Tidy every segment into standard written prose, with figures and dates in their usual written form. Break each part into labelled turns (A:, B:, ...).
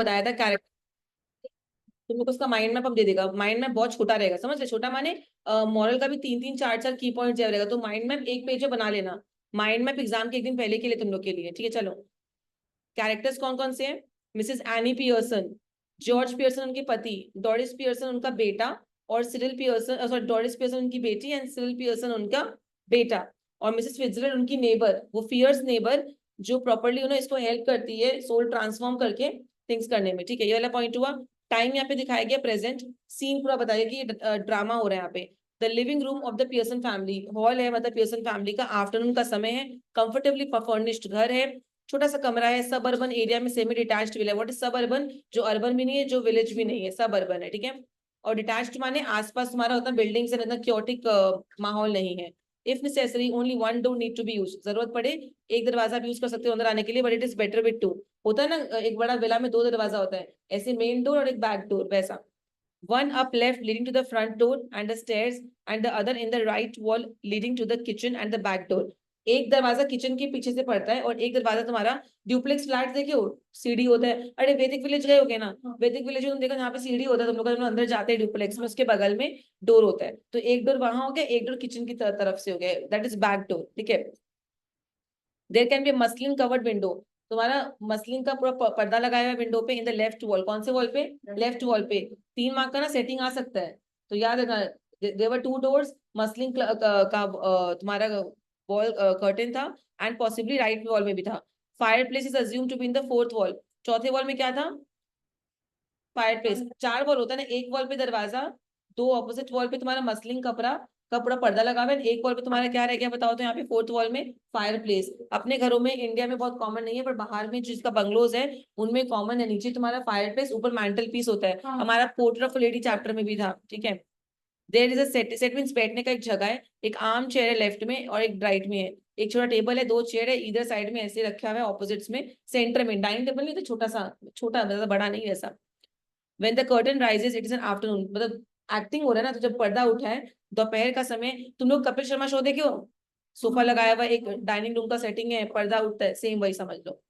A: बताया था कैरेक्टर, तुमको उसका माइंड मैप अब दे देगा। माइंड मैप बहुत छोटा रहेगा, समझ रहे, छोटा माने मॉरल का भी तीन तीन चार चार की पॉइंट रहेगा, तो माइंड मैप एक पेज में बना लेना। माइंड मैप एग्जाम के एक दिन पहले के लिए तुम लोग के लिए, ठीक है। चलो, कैरेक्टर्स कौन कौन से हैं? Mrs any Pearson, George Pearson उनके पति, डोरिस पियर्सन उनका बेटा, और Cyril Pearson, sorry, Doris Pearson उनकी बेटी एंड सिरिल पियर्सन उनका बेटा। और मिसेस फिट्जरल्ड उनकी नेबर, वो फियर्स नेबर जो प्रॉपर्ली उन्हें इसको हेल्प करती है सोल ट्रांसफॉर्म करके थिंग्स करने में, ठीक है। ये वाला पॉइंट हुआ। टाइम यहाँ पे दिखाया गया प्रेजेंट, सीन पूरा बताया कि ये ड्रामा हो रहा है यहाँ पे। The living room of the Pearson family, hall है मतलब पियर्सन फैमिली का, आफ्टरनून का समय है, कंफर्टेबली फर्निश्ड घर है, छोटा सा कमरा है, सब अर्बन एरिया में सेमी डिटैच्ड विला है। व्हाट इज सब अर्बन? जो अर्बन भी नहीं है, जो विलेज भी नहीं है, सब अर्बन है, ठीक है। और डिटैच्ड माने आसपास तुम्हारा उतना बिल्डिंग से इतना क्योटिक माहौल नहीं है। If necessary only one door need to be use, जरूरत पड़े एक दरवाजा भी यूज कर सकते हो अंदर आने के लिए, but it is better with two. होता है ना एक बड़ा विला में दो दरवाजा होता है, ऐसे मेन डोर और एक बैक डोर, वैसा। One up left leading to the front door and the stairs, and the other in the right wall leading to the kitchen and the back door. एक दरवाजा किचन के पीछे से पड़ता है और एक दरवाजा तुम्हारा, ड्यूप्लेक्स फ्लैट देखे हो, सीढ़ी होता है। अरे वैदिक विलेज गए हो क्या ना? वैदिक विलेज में तुम देखो, यहाँ पे सीढ़ी होता है, तुम लोग जब अंदर जाते हैं ड्यूप्लेक्स में, उसके बगल में डोर होता है, तो एक डोर वहां हो गया, एक डोर किचन की तरफ से हो गया, दैट इज बैक डोर, ठीक है। There can be muslin covered window, तुम्हारा मसलिन का पूरा पर्दा लगाया हुआ विंडो पे, इन द लेफ्ट वॉल, कौन से वॉल पे? लेफ्ट वॉल पे। 3 मार्क का ना सेटिंग आ सकता है, तो याद रखना। देवर टू डोर्स, मसलिन का तुम्हारा वॉल कर्टेन था, एंड पॉसिबली राइट वॉल में भी था। Fireplace is assume to be in the fourth wall, चौथे वॉल में क्या था? Fire place. 4 वॉल होता है ना, एक वॉल पे दरवाजा, दो ऑपोजिट वॉल पे तुम्हारा मसलिन कपड़ा का पूरा पर्दा लगा हुआ है, एक वॉल पे तुम्हारा क्या रह गया बताओ तो? यहाँ पे फोर्थ वॉल में फायर प्लेस। अपने घरों में इंडिया में बहुत कॉमन नहीं है, पर बाहर में जिसका बंगलोज है उनमें कॉमन है, नीचे तुम्हारा फायर प्लेस, ऊपर मैंटल पीस होता है। हमारा पोर्ट्रेट ऑफ लेडी चैप्टर में भी था, ठीक है। There is a set, set means बैठने का एक जगह है, एक आर्म चेयर है लेफ्ट में और एक राइट में है, एक छोटा टेबल है, 2 चेयर है इधर साइड में ऐसे रखा हुआ है ऑपोजिट्स में, सेंटर में डाइनिंग टेबल नहीं तो छोटा सा, छोटा मतलब बड़ा नहीं वैसा। When the curtain rises, it is an afternoon, मतलब एक्टिंग हो रहा है ना, तो जब पर्दा उठा है दोपहर का समय। तुम लोग कपिल शर्मा शो देखे हो? सोफा लगाया हुआ एक डाइनिंग रूम का सेटिंग है, पर्दा उठता है, सेम वही समझ लो।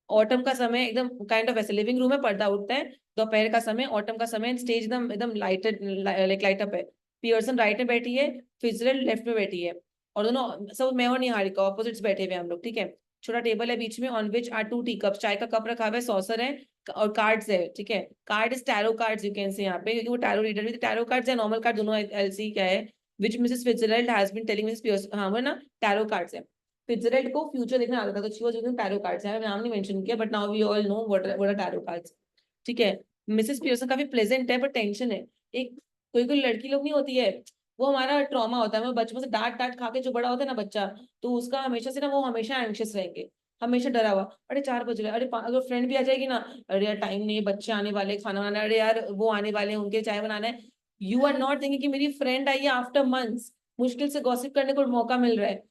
A: ऑटम का समय एकदम काइंड ऑफ ऐसे, लिविंग रूम है, पर्दा उठता है, दोपहर का समय, ऑटम का समय, स्टेज एकदम एकदम लाइटेड, लाइक लाइट अप है। पियर्सन राइट में बैठी है, फिजरल लेफ्ट में बैठी है, और दोनों सब मैं और निहारिका ऑपोजिट्स बैठे हुए हम लोग, ठीक है। छोटा टेबल है बीच में, on which are 2 tea cup, चाय का कप रखा हुआ है, सॉसर है, और कार्ड्स है, ठीक है। Card is tarot cards, you can say यहाँ पे, क्योंकि वो टैरो रीडर भी, टैरो कार्ड्स है, नॉर्मल कार्ड दोनों एलसी क्या है, which Mrs Fitzgerald has been telling Mrs Pearson, हाँ वो ना टैरो कार्ड्स है। फिट्जरल्ड को फ्यूचर देखना आता था, तो she was using tarot cards है, नाम नहीं मेंशन किया, but now we all know what are tarot cards, ठीक है। मिसेस पियर्सन काफी प्लेजेंट है, पर टेंशन है। एक कोई कोई लड़की लोग नहीं होती है, वो हमारा ट्रॉमा होता है, वो बचपन से डांट डांट खा के जो बड़ा होता है ना बच्चा, तो उसका हमेशा से ना, वो हमेशा एंग्शियस रहेंगे, हमेशा डरा हुआ। अरे 4 बज गए, अरे अगर फ्रेंड भी आ जाएगी ना, अरे यार टाइम नहीं है, बच्चे आने वाले, खाना बनाना है, अरे यार वो आने वाले हैं, उनके चाय बनाना है। यू आर नॉट थिंकिंग कि मेरी फ्रेंड आई है आफ्टर मंथ्स, मुश्किल से गॉसिप करने को मौका मिल रहा है,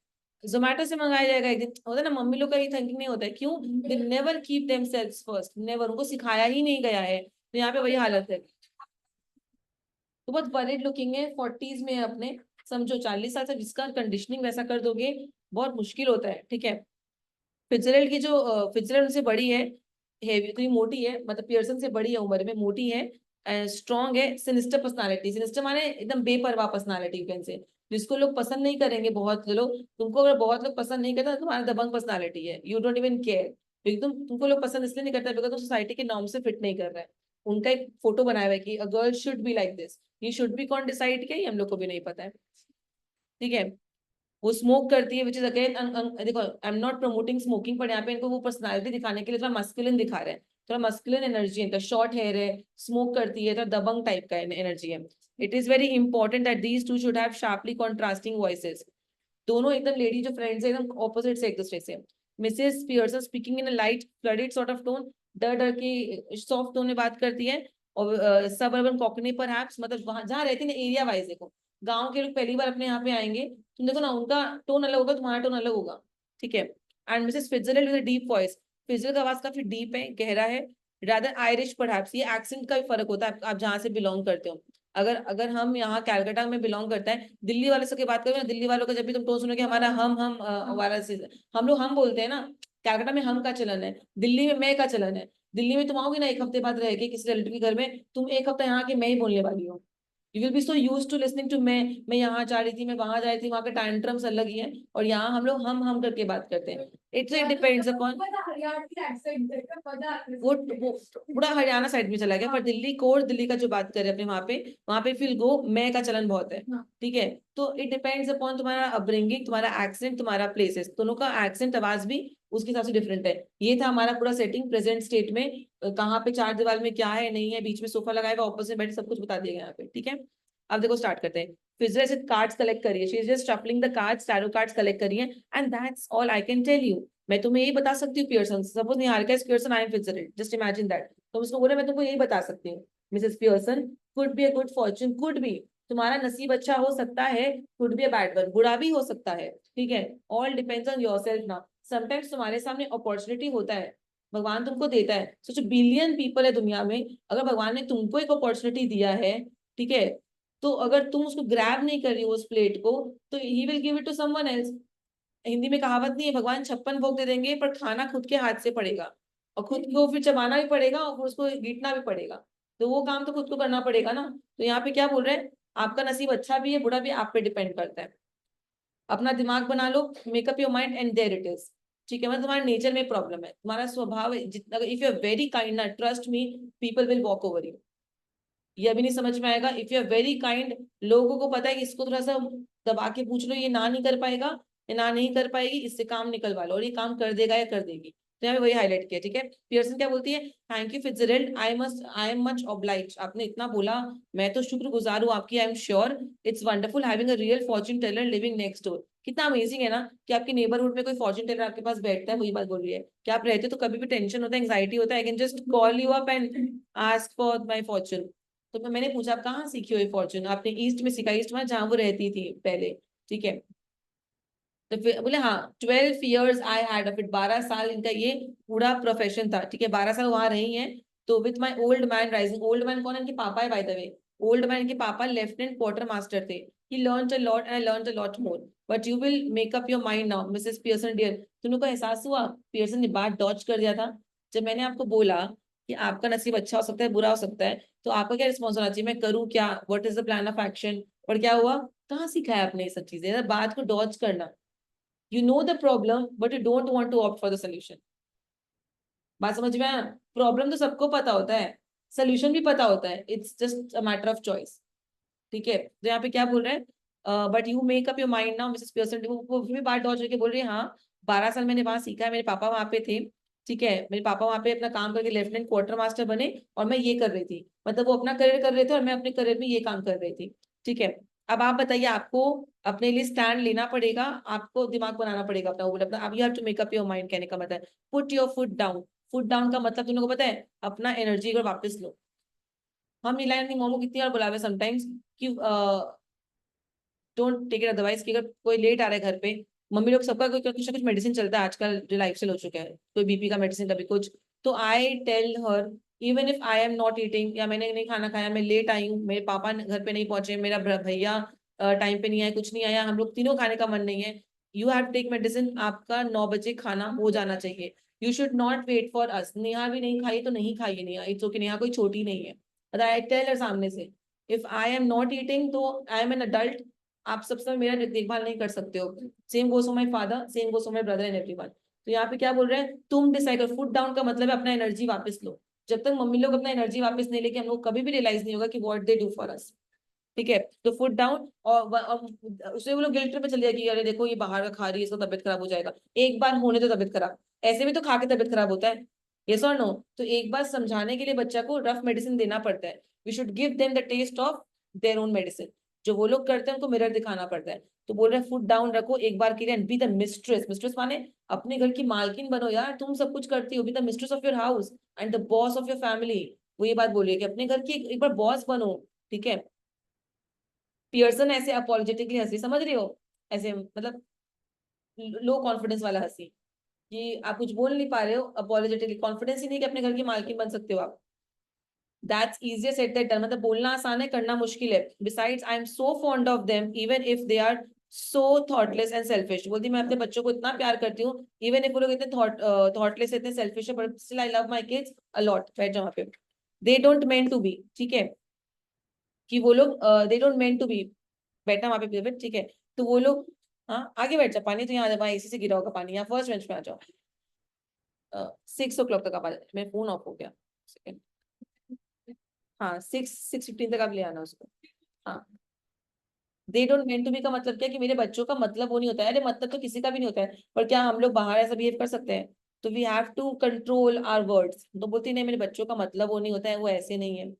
A: जोमेटो से मंगाया जाएगा एक दिन, होता है ना। मम्मी लोग का ये थिंकिंग नहीं होता है, क्यों? They never keep themselves first, never, उनको सिखाया ही नहीं गया है, तो यहाँ पे वही हालत है। तो बहुत वरिड लुकिंग है, 40s में है अपने, समझो 40 साल से जिसका कंडीशनिंग वैसा कर दोगे बहुत मुश्किल होता है, ठीक है। फिट्जरल्ड की जो फिट्जरल्ड उनसे बड़ी है, हेवी तो मोटी है, मतलब पियर्सन से बड़ी है उम्र में, मोटी है, स्ट्रॉन्ग है, सिनिस्टर पर्सनालिटी, सिनिस्टर माने एकदम बेपरवाह पर्सनालिटी कैन से, जिसको लोग पसंद नहीं करेंगे, बहुत लोग तुमको अगर बहुत लोग पसंद नहीं करते तो तुम्हारा दबंग पर्सनालिटी है, यू डोंट इवन केयर, क्योंकि तुमको लोग पसंद इसलिए नहीं करते बिकॉज तुम सोसाइटी के नॉर्म से फिट नहीं कर रहा है। उनका एक फोटो बनाया हुआ है कि a girl should be like this, ये शुड बी कौन डिसाइड किया, ये हम लोग को भी नहीं पता है, ठीक है। वो स्मोक करती है, विच इज अगेन, देखो आई एम नॉट प्रमोटिंग स्मोकिंग, पर यहाँ पे इनको वो पर्सनालिटी दिखाने के लिए थोड़ा मस्कुलिन दिखा रहे हैं, थोड़ा मस्कुलिन एनर्जी है इनका, शॉर्ट हेयर है, स्मोक करती है, थोड़ा दबंग टाइप का एनर्जी है। It is very important that these two should have sharply contrasting voices, दोनों एकदम लेडी जो फ्रेंड्स है एकदम ऑपोजिट से एक दूसरे से। Mrs Pearson speaking in a light flooded sort of tone, डर डर के सॉफ्ट टोन में बात करती है, और सब अर्बन कॉकनी पर मतलब वहां जहाँ रहती है ना एरिया वाइज, देखो गांव के लोग पहली बार अपने यहाँ पे आएंगे, तुम देखो ना उनका टोन अलग होगा, तुम्हारा टोन अलग होगा, ठीक है। And Mrs Fitzgerald with a deep voice, Fitzgerald का आवाज काफी डीप है, गहरा है, रादर आयरिश परहैप्स, ये एक्सेंट का भी फर्क होता है, आप जहाँ से बिलोंग करते हो। अगर अगर हम यहाँ कैलकाटा में बिलोंग करते हैं, दिल्ली वाले से की बात करें ना, दिल्ली वालों का जब भी तुम टोन सुनोगे हमारा हम वाला से, हम लोग हम बोलते हैं ना, कैलकाटा में हम का चलन है, दिल्ली में मैं का चलन है। दिल्ली में तुम आओगे ना एक हफ्ते बाद रह के किसी रिलेटिव के घर में, तुम एक हफ्ता यहाँ के मैं ही बोलने वाली हो। You will be so use to listening to मैं यहाँ जा रही थी, मैं वहां जा रही थी, वहां के टैंट्रम्स अलग ही है, और यहाँ हम लोग हम करके बात करते हैं। इट डिपेंड्स अपॉन वो पूरा हरियाणा साइड में चला गया, पर दिल्ली कोर दिल्ली का जो बात करें अपने वहां पे फिल गो मैं का चलन बहुत है। ठीक है, तो इट डिपेंड्स अपॉन तुम्हारा अपब्रिंगिंग, तुम्हारा एक्सेंट, तुम्हारा प्लेसेस, दोनों का एक्सेंट आवाज भी उसके हिसाब से डिफरेंट है। ये था हमारा पूरा सेटिंग प्रेजेंट स्टेट में, कहाँ पे चार दीवार में क्या है नहीं है, बीच में सोफा लगाएगा, ऑपोजिट में बैठे, सब कुछ बता दिएगा यहाँ पे। ठीक है, अब देखो स्टार्ट करते हैं। फिजर ऐसे कार्ड्स कलेक्ट करिए, she is just shuffling the cards, tarot cards collect करिए, and that's all I can tell you. मैं तुम्हें यही बता सकती हूँ Pearson, suppose Niharika is Pearson, I am फिजर, जस्ट इमेजिन दैट। तो उसको बोले मैं तुमको यही बता सकती हूँ, Mrs Pearson could be a good fortune, could be, तुम्हारा नसीब अच्छा हो सकता है, could be a bad one, बुरा भी हो सकता है। ठीक है, ऑल डिपेंड्स ऑन योरसेल्फ ना। समटाइम्स तुम्हारे सामने अपॉर्चुनिटी होता है, भगवान तुमको देता है, सोचो बिलियन पीपल है दुनिया में, अगर भगवान ने तुमको एक अपॉर्चुनिटी दिया है, ठीक है, तो अगर तुम उसको ग्रैब नहीं कर रही हो उस प्लेट को, तो he will give it to someone else. Hindi में कहावत नहीं है, भगवान 56 भोग दे देंगे पर खाना खुद के हाथ से पड़ेगा, और खुद को फिर चबाना भी पड़ेगा और फिर उसको गीटना भी पड़ेगा, तो वो काम तो खुद को करना पड़ेगा ना। तो यहाँ पे क्या बोल रहे हैं, आपका नसीब अच्छा भी है बुरा भी, आप पे डिपेंड करता है। अपना दिमाग बना लो, make up your mind and there it is. ठीक है, मतलब तुम्हारे नेचर में प्रॉब्लम है, तुम्हारा स्वभाव जितना, if you are very kind ना, trust me, people will walk over you. ये अभी नहीं समझ में आएगा, if you are very kind, लोगों को पता है कि इसको थोड़ा सा दबा के पूछ लो, ये ना नहीं कर पाएगा या ना नहीं कर पाएगी, इससे काम निकलवा लो, और ये काम कर देगा या कर देगी। तो यहाँ पे वही हाईलाइट किया। ठीक है, पियर्सन क्या बोलती है, thank you Fitzgerald, I am much obliged, आपने इतना बोला, मैं तो शुक्रगुजार हूँ आपकी, I am sure it's wonderful having a real fortune teller living next door. कितना अमेजिंग है ना कि आपके नेबरहुड में कोई फॉर्च्यून टेलर आपके पास बैठता है। वही बात बोल रही है कि आप रहते हो तो कभी भी टेंशन होता है, एंग्जाइटी होता है, I can just call you up and ask for my Fortune. तो मैंने पूछा आप कहाँ सीखी हो ये फॉर्च्यून, आपने ईस्ट में सीखा, ईस्ट में जहाँ वो रहती थी पहले। ठीक है, तो फिर बोले हाँ 12 years I had of it, 12 साल इनका ये पूरा प्रोफेशन था। ठीक है, 12 साल वहां रही हैं। तो with my old man rising, old man कौन है, इनके पापा है by the way. Old man के पापा लेफ्टिनेंट क्वार्टर मास्टर थे। He learned a lot and I learned a lot more, but you will make up your mind now Mrs Pearson dear. तुमने को एहसास हुआ पियर्सन ने बात डॉच कर दिया था, जब मैंने आपको बोला कि आपका नसीब अच्छा हो सकता है बुरा हो सकता है, तो आपका क्या रिस्पॉन्स होना चाहिए, मैं करूँ क्या, what is the plan of action. और क्या हुआ, कहाँ सीखा है आपने ये सब चीजें, बात को डॉच करना। You know the problem, but you don't want to opt for the solution. बात समझ में आया, प्रॉब्लम तो सबको पता होता है, सोल्यूशन भी पता होता है, it's just a matter of choice. ठीक है, तो यहाँ पे क्या बोल रहे हैं, but you make up your mind now Mrs Pearson, वो भी बात डॉच करके बोल रही है, हाँ 12 साल मैंने वहां सीखा है, मेरे पापा वहां पे थे। ठीक है, मेरे पापा वहां पे अपना काम करके लेफ्टिनेंट क्वार्टर मास्टर बने, और मैं ये कर रही थी, मतलब वो अपना करियर कर रहे थे और मैं अपने करियर में ये काम कर रही थी। ठीक है, अब आप बताइए, आपको अपने लिए स्टैंड लेना पड़ेगा, आपको दिमाग बनाना पड़ेगा अपना, वो अपना, अब you have to make up your mind, कहने का मतलब put your foot down. Foot down का मतलब तुम लोगों को पता है, अपना एनर्जी को वापस लो। हम ये लाइन मोमो कितनी बार बुलावे समटाइम्स कि डोंट टेक इट अदरवाइज, कि अगर कोई लेट आ रहा है घर पे, मम्मी लोग सबका कोई कुछ ना कुछ मेडिसिन चलता है आजकल, जो लाइफस्टाइल हो चुका है, कोई बीपी का मेडिसिन कभी कुछ, तो I tell her even if I am not eating, या मैंने नहीं खाना खाया, मैं लेट आई हूँ, मेरे पापा घर पे नहीं पहुंचे, मेरा भैया टाइम पे नहीं आया, कुछ नहीं आया, हम लोग तीनों खाने का मन नहीं है, यू हैव टेक मेडिसिन, आपका 9 बजे खाना हो जाना चाहिए। You should not wait for us, Neha भी नहीं खाई तो नहीं खाइए, नेहा इट्स ओके, नेहा कोई छोटी नहीं है, आई टेल हर सामने से, if I am not eating तो आई एम एन अडल्ट, आप सब समय मेरा देखभाल नहीं कर सकते हो। Same goes for my father, same goes for my brother and everyone. तो यहाँ पे क्या बोल रहे हैं, तुम डिसाइड करो, फुट डाउन का मतलब है अपना एनर्जी वापस लो। जब तक मम्मी लोग अपना एनर्जी वापस नहीं लेके, हम लोग कभी भी रियलाइज नहीं होगा कि what they do for us. ठीक है, तो फुट डाउन, और उससे वो लोग गिल्ट पे चले जाए कि अरे देखो ये बाहर का खा रही है, इसको तबियत खराब हो जाएगा। एक बार होने तो तबियत खराब, ऐसे भी तो खा के तबियत खराब होता है, यस और नो। तो एक बार समझाने के लिए बच्चा को रफ मेडिसिन देना पड़ता है, we should give them the taste of their own medicine. जो वो लोग करते हैं उनको मिरर दिखाना पड़ता है। तो बोल रहे हैं फुट डाउन रखो एक बार के लिए, and be the mistress, mistress माने अपने घर की मालकिन बनो यार, तुम सब कुछ करती हो, be the mistress of your house and the boss of your family. वो ये बात बोलिए कि अपने घर की एक बार बॉस बनो। ठीक है, पियर्सन ऐसे अपोलोजेटिकली हंसी, समझ रही हो, ऐसे मतलब लो कॉन्फिडेंस वाला हंसी, कि आप कुछ बोल नहीं पा रहे हो, अपोलोजेटिकली, कॉन्फिडेंस ही नहीं कि अपने घर की मालकिन बन सकते हो आप। That's easier said that done, मतलब बोलना आसान है करना मुश्किल है। Besides I am so fond of them even if they are so thoughtless and selfish. बोलती मैं अपने बच्चों को इतना प्यार करती हूँ, इवन इफ वो लोग इतने थॉटलेस इतने सेल्फिश है, but still I love my kids a lot. बैठ जाओ वहाँ पे। They don't meant to be, ठीक है, कि वो लोग they don't meant to be. बैठना वहाँ पे, ठीक है। तो वो लोग, हाँ आगे बैठ जाओ, पानी तो यहाँ वहाँ एसी से गिरा होगा पानी, यहाँ फर्स्ट बेंच पे आ जाओ। 6 o'clock तक आप आ जाओ। मेरा फोन ऑफ हो गया, सेकंड। हाँ 6:15 तक आप ले आना उसको। हाँ, they don't meant to be का मतलब क्या है कि मेरे बच्चों का मतलब वो नहीं होता है। अरे मतलब तो किसी का भी नहीं होता है, पर क्या हम लोग बाहर ऐसा बिहेव कर सकते हैं? तो we have to control our words. तो बोलती नहीं, मेरे बच्चों का मतलब वो नहीं होता है, वो ऐसे नहीं है,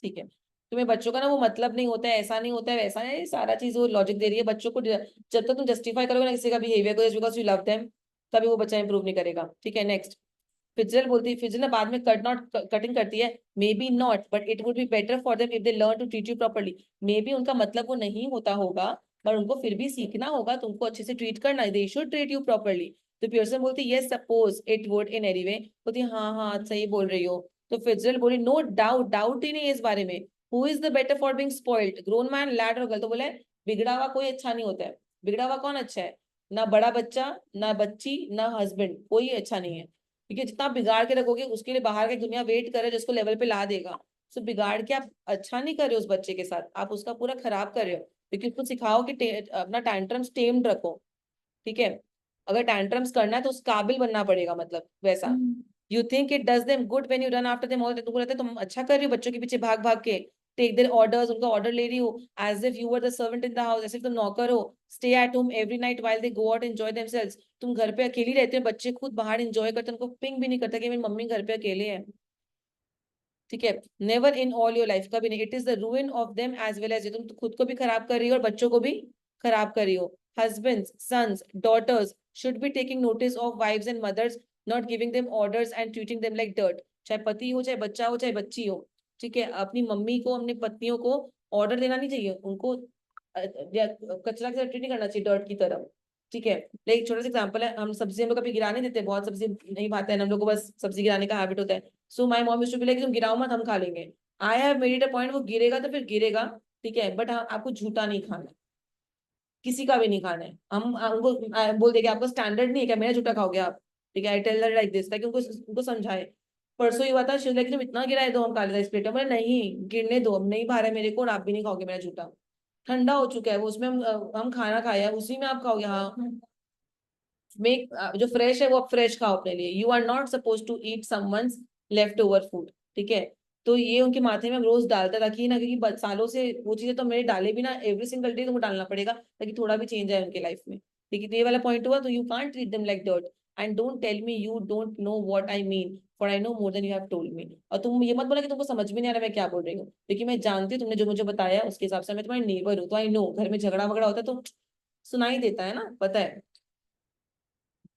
A: ठीक है। तुम्हें बच्चों का ना वो मतलब नहीं होता है, ऐसा नहीं होता है, वैसा है, सारा चीज वो लॉजिक दे रही है बच्चों को। जब तक तुम जस्टिफाई करोगे ना किसी का बिहेवियर को बिकॉज यू लव देम, तभी वो बच्चा इंप्रूव नहीं करेगा, ठीक है। नेक्स्ट, फिजल बोलती है, फिजल ना बाद में कटिंग करती है। Maybe not but it would be better for them if they learn to treat you properly. Maybe उनका मतलब वो नहीं होता होगा, पर उनको फिर भी सीखना होगा तुमको अच्छे से ट्रीट करना। They should treat you properly. तो पियर्सन बोलती yes suppose it would in any way. बोलती हाँ हाँ सही बोल रही हो। तो फिजल बोली नो डाउट, डाउट ही नहीं है इस बारे में। Who is the better for being spoiled, grown man, lad और गर्ल? तो बोले बिगड़ा हुआ कोई अच्छा नहीं होता है। बिगड़ा हुआ कौन अच्छा है? ना बड़ा बच्चा, ना बच्ची, ना हस्बैंड, कोई अच्छा नहीं है। क्योंकि जितना बिगाड़ के रखोगे उसके लिए बाहर की दुनिया वेट करे जिसको लेवल पे ला देगा। सो बिगाड़ के आप अच्छा नहीं कर रहे हो उस बच्चे के साथ, आप उसका पूरा खराब कर रहे हो। क्योंकि उसको सिखाओ कि अपना टैंट्रम्स टेम्ड रखो, ठीक है। अगर टैंट्रम्स करना है तो उस काबिल बनना पड़ेगा, मतलब वैसा। You think it does them good when you run after them all. तुमको लगता है तुम अच्छा कर रही हो बच्चों के पीछे भाग भाग के, टेक देयर ऑर्डर्स, उनका ऑर्डर ले रही हो, as if you were the servant in the house, ऐसे तुम नौकर हो। Stay at home every night while they go out enjoy themselves. तुम घर पे अकेली रहते हो, बच्चे खुद बाहर एंजॉय करते हैं, उनको पिंग भी नहीं करता कि मेरी मम्मी घर पे अकेले है, ठीक है। Never in all your life, कभी नहीं। It is the ruin of them as well as you. तुम तो खुद को भी खराब कर रही हो और बच्चों को भी खराब कर रही हो। Husbands, sons, daughters should be taking notice of wives and mothers, not giving them orders and treating them like dirt. चाहे पति हो, चाहे बच्चा हो, चाहे बच्ची हो, ठीक है। अपनी मम्मी को, अपनी पत्नियों को ऑर्डर देना नहीं चाहिए, उनको कचरा की तरह ट्रीट नहीं करना चाहिए, डर्ट की तरह, ठीक है। लाइक छोटा सा एग्जाम्पल है, हम सब्जी हम लोग कभी गिराने देते हैं, बहुत सब्जी नहीं खाते हैं हम लोग को, बस सब्जी गिराने का हैबिट होता है। So my mom used to be like तुम गिराओ मत, हम खा लेंगे। I have made it a point, वो गिरेगा तो फिर गिरेगा, ठीक है, बट आपको झूठा नहीं खाना है, किसी का भी नहीं खाना है। हम उनको बोल देंगे आपका स्टैंडर्ड नहीं है क्या, मेरा झूठा खाओगे आप, ठीक है। I tell that like this, ताकि उनको उनको समझाए। परसों ही हुआ था, शी लाइक तुम इतना गिराए दो, हम खा लेते इस प्लेट में। नहीं, गिरने दो, अब नहीं भा रहा है मेरे को, और आप भी नहीं खाओगे मेरा झूठा। ठंडा हो चुका है वो, उसमें हम खाना खाया है, उसी में आप खाओगे, हाँ। मेक जो फ्रेश है वो आप फ्रेश खाओ अपने लिए। You are not suppose to eat someone's leftover food, ठीक है। तो ये उनके माथे में हम रोज डालते ताकि ना, क्योंकि सालों से वो चीजें तो मेरे डाले भी ना, एवरी सिंगल डे तुमको डालना पड़ेगा ताकि थोड़ा भी चेंज आए उनके लाइफ में, ठीक है। तो ये वाला पॉइंट हुआ। तो you can't treat them like dirt and don't tell me you don't know what I mean, for I know more than you have told me. और तुम ये मत बोला कि तुमको समझ में नहीं आ रहा मैं क्या बोल रही हूँ, क्योंकि मैं जानती हूँ तुमने जो मुझे बताया उसके हिसाब से मैं तुम्हारी नेबर हूँ, तो आई नो घर में झगड़ा वगड़ा होता है तो सुनाई देता है ना, पता है।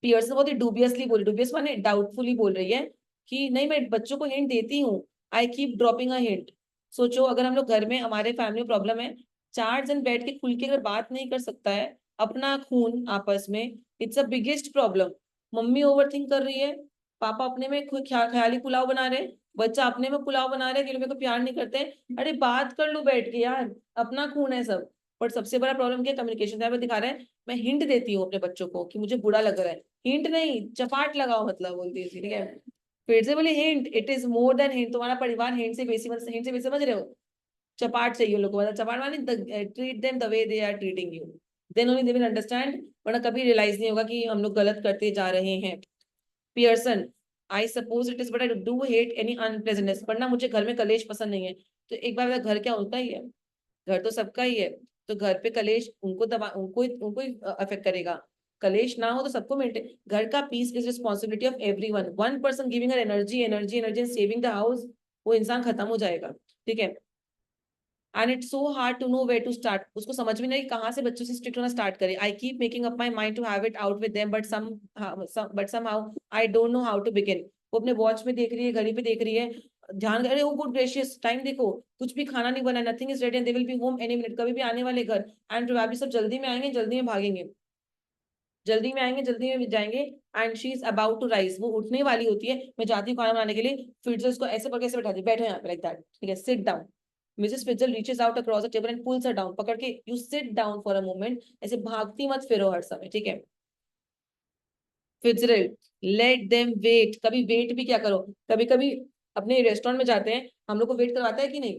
A: पियर्सन बहुत ही डूबियसली बोल, डूबियस माने डाउटफुली बोल रही है कि नहीं मैं बच्चों को हिंट देती हूँ, I keep dropping a hint. सोचो अगर हम लोग घर में, हमारे फैमिली प्रॉब्लम है, 4 जन बैठ के खुल के अगर बात नहीं कर सकता है अपना खून आपस में, it's a biggest problem. Mummy over think कर रही है, पापा अपने में खुद ख्याली पुलाव बना रहे हैं, बच्चा अपने में पुलाव बना रहे हैं कि लोग मेरे को प्यार नहीं करते हैं। अरे बात कर लो बैठ के यार, अपना खून है सब। पर सबसे बड़ा प्रॉब्लम क्या, कम्युनिकेशन दिखा रहा है। मैं हिंट देती हूँ अपने बच्चों को कि मुझे बुरा लग रहा है, हिंट नहीं चपाट लगाओ, मतलब बोलती है, ठीक है। फिर से बोले hint, it is more than hint. तुम्हारा परिवार हिंट से बेसी, मतलब हिंट से बेसी समझ रहे हो, चपाट चाहिए उन लोग को, मतलब चपाट माने treat them the way they are treating you, then only they will understand. वरना कभी रियलाइज नहीं होगा कि हम लोग गलत करते जा रहे हैं। Pearson, I suppose it is but I do hate any unpleasantness. पर ना मुझे घर में कलेश पसंद नहीं है। तो एक बार घर क्या उनका ही है, घर तो सबका ही है। तो घर पे कलेश उनको दबा, उनको उनको ही अफेक्ट करेगा। कलेश ना हो तो सबको मेंटेन, घर का peace is responsibility of everyone. One person giving energy energy energy saving the house, वो इंसान खत्म हो जाएगा, ठीक है। And it's so hard to know where to start. उसको समझ में नहीं कहाँ से बच्चों से स्ट्रिक्ट होना स्टार्ट करे। I keep making up my mind to have it out with them but somehow I don't know how to begin. वो अपने वॉच में देख रही है, घड़ी पे देख रही है, ध्यान, अरे वो गुड ग्रेशियस टाइम देखो, कुछ भी खाना नहीं बना, nothing is ready and they will be home any minute, कभी भी आने वाले घर। एंड प्रोबेबली सब जल्दी में आएंगे, जल्दी में भागेंगे, जल्दी में आएंगे, जल्दी में जाएंगे। And she is about to rise, वो उठने वाली होती है, मैं जाती हूँ खाना बनाने के लिए, फिर से उसको ऐसे पकड़ के बैठा दी, बैठो यहाँ पे लाइक दैट, ठीक है, sit down. Mrs Fitzgerald reaches out across the table and pulls her down, पकड़ के, you sit down for a moment, ऐसे भागती मत फिरो हर समय, ठीक है। फिट्जरल्ड, लेट देम वेट, कभी वेट भी क्या करो, कभी कभी अपने रेस्टोरेंट में जाते हैं, हम लोग को वेट करवाता है कि नहीं,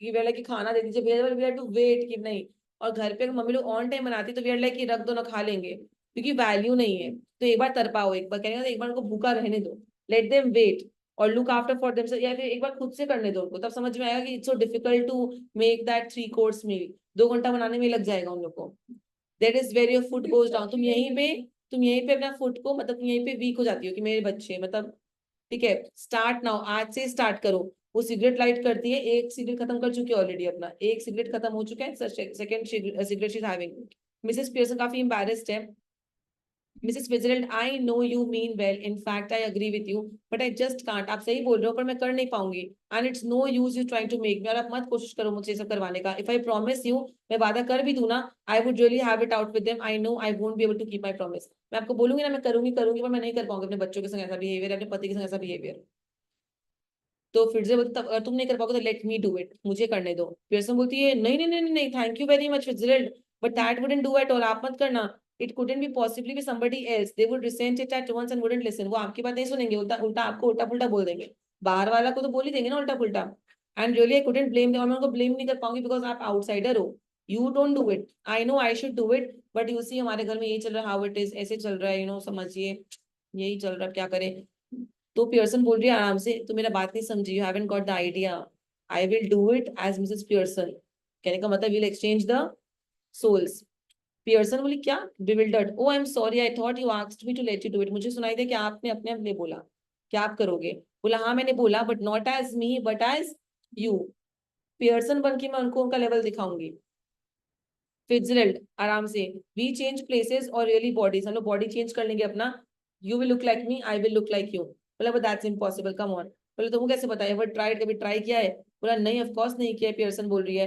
A: कि वे कि खाना दे दीजिए भैया, वी हैव टू वेट कि नहीं। और घर पे मम्मी लोग ऑन टाइम बनाती तो वी आर लाइक कि रख दो ना, खा लेंगे, क्योंकि वैल्यू नहीं है। तो एक बार तरपाओ, एक बार कहेंगे तो एक बार उनको भूखा रहने दो, लेट देम वेट, और लुक आफ्टर फॉर देम, या फिर एक बार खुद से करने दो उनको, तब समझ में आएगा कि it's so difficult to make that 3 course meal, 2 घंटा बनाने में लग जाएगा उन लोग को। That is where your foot goes down, तुम यहीं पे अपना फुट को, मतलब तुम यहीं पे वीक हो जाती हो कि मेरे बच्चे, मतलब, ठीक है। स्टार्ट नाउ, आज से स्टार्ट करो। वो सिगरेट लाइट करती है, एक सिगरेट खत्म कर चुकी है ऑलरेडी, अपना एक सिगरेट खत्म हो चुका है, second cigarette she is having. Mrs Pearson काफी एम्बैरेस्ड है। Mrs Fitzgerald, I know you mean well, in fact I agree with you, but I just can't, आप सही बोल रहे हो पर मैं कर नहीं पाऊंगी, and it's no use you trying to make me, और आप मत कोशिश करो मुझसे सब करवाने का। इफ आई प्रॉमिस यू, मैं वादा कर भी दूं ना, I would really have it out with them, I know I won't be able to keep my promise, मैं आपको बोलूंगी ना मैं करूंगी करूंगी, पर मैं नहीं कर पाऊंगी अपने बच्चों के संग ऐसा बिहेवियर, अपने पति के संग ऐसा बिहेवियर। तो फिर से बोलती, अगर तुम नहीं कर पाओगे तो लेट मी डू इट, मुझे करने दो। पियर्सन बोलती है, नहीं नहीं नहीं नहीं, thank you very much Fitzgerald, but that wouldn't do at all, आप मत करना। It couldn't be possibly be somebody else, they would resent it at once and wouldn't listen, वो आपकी बात नहीं सुनेंगे, उल्टा उल्टा आपको उल्टा पुल्टा बोल देंगे, बाहर वाला को तो बोल ही देंगे ना उल्टा पुल्टा। And really I couldn't blame them, और मैं उनको ब्लेम नहीं कर पाऊंगी बिकॉज आप आउटसाइडर हो, you don't do it, I know I should do it, but you see हमारे घर में यही चल रहा है, हाउ इट इज, ऐसे चल रहा है, समझिए, यही चल रहा है, क्या करें। तो पियर्सन बोल रही है आराम से, तो मेरा बात नहीं समझी, you haven't got the idea, I will do it as Mrs Pearson, कहने का मतलब will exchange the souls. Pearson बोली, क्या, bewildered, oh I am sorry, I thought you asked me to let you do it, मुझे सुनाई दे कि आपने अपने अपने बोला, क्या आप करोगे, बोला हाँ मैंने बोला, but not as me but as you. Pearson बन के मैं उनको उनका लेवल दिखाऊंगी। फिट्जरल्ड आराम से, वी चेंज प्लेसेस और रियली बॉडीज, हम लोग बॉडी चेंज कर लेंगे अपना, you will look like me, I will look like you, बोला but that's impossible, come on, बोले तुमको कैसे पता है, वो ट्राइड, कभी ट्राई किया है, बोला नहीं ऑफ कोर्स नहीं किया है, पियर्सन बोल रही है।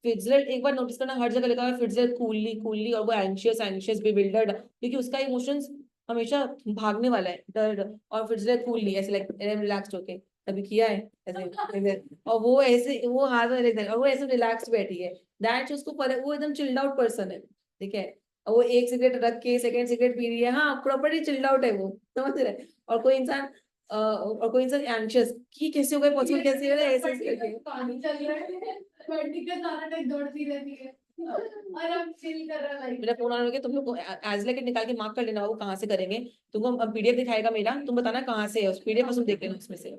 A: फिट्जरल्ड, एक बार नोटिस करना हर जगह लिखा हुआ है फिट्जरल्ड कूलली कूलली, और वो एंशियस एंशियस बिविल्डर्ड, क्योंकि उसका इमोशंस हमेशा भागने वाला है, डर, और फिट्जरल्ड कूलली ऐसे लाइक रिलैक्स्ड होके, कभी किया है ऐसे, और वो ऐसे वो हाथ में रख, और वो ऐसे रिलैक्स बैठी है, दैट उसको वो एकदम चिल्ड आउट पर्सन है, ठीक है। और वो एक सिगरेट रख के सेकंड सिगरेट पी रही है, हाँ प्रॉपर्टी चिल्ड आउट है वो, समझ रहे हैं? और कोई इंसान एंशियस कि कैसे हो गए पॉसिबल, कैसे हो गए, ऐसे ऐसे करके पानी चल रहा है, बैठी के सारा टाइम दौड़ती रहती है, और हम चिल कर रहा है। मेरा फोन ऑन हो गया, तुम लोग एज लेके निकाल के मार्क कर लेना, वो कहाँ से करेंगे, तुमको पीडीएफ दिखाएगा मेरा, तुम बताना कहाँ से है, उस पीडीएफ तुम देख लेना उसमें से,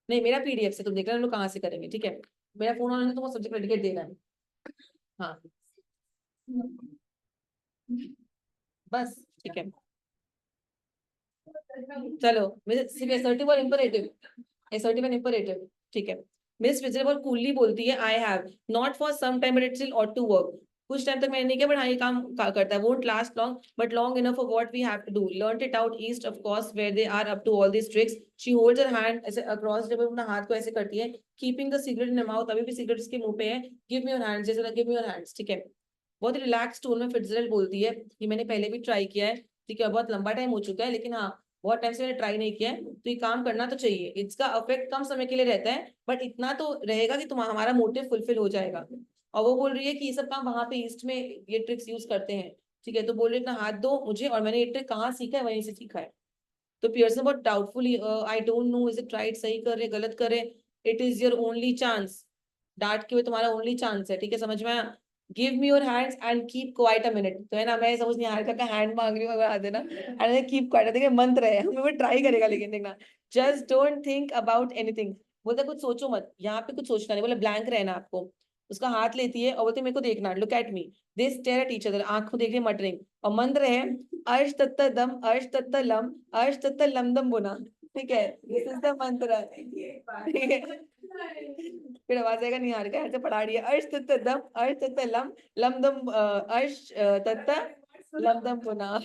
A: नहीं मेरा पीडीएफ से तुम देख लेना हम लोग कहाँ से करेंगे, ठीक है। मेरा फोन ऑन है तो वो सब्जेक्ट सर्टिफिकेट देना है, हाँ बस, ठीक है। चलो सिर्फ असर्टिव और इंपरेटिव, असर्टिव एंड इंपरेटिव, ठीक है। मिस विजरेबल कूलली बोलती है, I have not for some time but it still ought to work, कुछ टाइम तक मैंने नहीं किया बट हाँ ये काम करता है, won't last long but long enough for what we have to do, learned it out east of course where they are up to all this tricks, she holds her hand ऐसे across table, अपना हाथ को ऐसे करती है, keeping the cigarette in mouth, अभी भी cigarette इसके मुंह पे है, गिव मी योर हैंड्स, जैसे गिव मी योर हैंड्स, ठीक है। बहुत रिलैक्स टोन में फिट्जरल्ड बोलती है कि मैंने पहले भी ट्राई किया है, ठीक है, बहुत लंबा टाइम हो चुका है, लेकिन हाँ बहुत टाइम से मैंने ट्राई नहीं किया है, तो ये काम करना तो चाहिए, इसका इफेक्ट कम समय के लिए रहता है बट इतना तो रहेगा कि तुम्हारा हमारा मोटिव फुलफिल हो जाएगा। और वो बोल रही है कि ये सब काम वहां पे ईस्ट में ये ट्रिक्स यूज करते हैं, ठीक है। तो बोल रही है अपना हाथ दो मुझे, और मैंने ये ट्रिक कहाँ सीखा है, वहीं से सीखा है। तो पियर्सन बहुत doubtfully, I don't no is it right, सही कर रहे गलत कर रहे, it is your only chance, डांट के हुए तुम्हारा ओनली चांस है, ठीक है, समझ में आया। Give me your hands and keep quite a minute, तो है ना, मैं समझ नहीं हार का हैंड मांग रही हूँ, बता देना, एंड कीप क्वाइट, देखिए मंत्र है, हमें वो ट्राई करेगा, लेकिन देखना, just don't think about anything, बोलता कुछ सोचो मत, यहाँ पे कुछ सोचना नहीं, बोला ब्लैंक रहना आपको। उसका हाथ लेती है और बोलती है मेरे को देखना, look at me, they stare at each other, आंख को देख रहे मटरिंग, और मंत्र है अर्श तत्त दम अर्श तत्त लम अर्श तत्त लम दम बुना, ठीक है, दिस इज द मंत्र, ठीक है। फिर आवाज आएगा निहार का, ऐसे पढ़ा रही है, अर्श तत्त दम अर्श तत्त लम लम दम अर्श तत्त लम दम बुना।